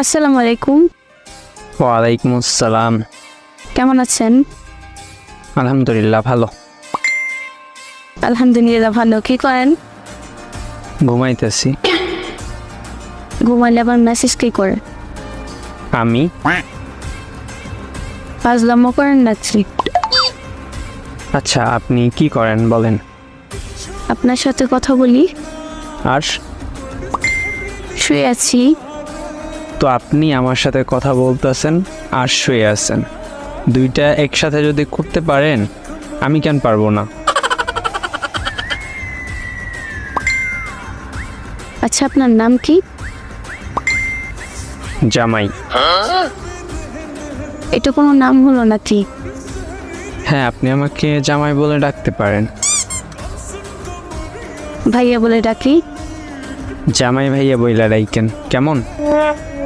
আসসালামু আলাইকুম। ওয়ালাইকুম আসসালাম। কেমন আছেন? আলহামদুলিল্লাহ ভালো। আলহামদুলিল্লাহ ভালো। কি করেন? ঘুমাইতেছি। ঘুমাইলে আবার মেসেজ কি করে? আমি ফাজলামো করেন নাকি? আচ্ছা, আপনি কি করেন বলেন? আপনার সাথে কথা বলি। আর শুয়ে আছি। তো আপনি আমার সাথে কথা বলতেছেন আর শুয়ে আছেন, দুইটা একসাথে যদি করতে পারেন আমি কেন পারবো না? আচ্ছা, আপনার নাম কি? জামাই। এটা কোনো নাম হলো নাকি? হ্যাঁ, আপনি আমাকে জামাই বলে ডাকতে পারেন। ভাইয়া বলে ডাকি? জামাই ভাইয়া বইলা ডাইকেন কেমন?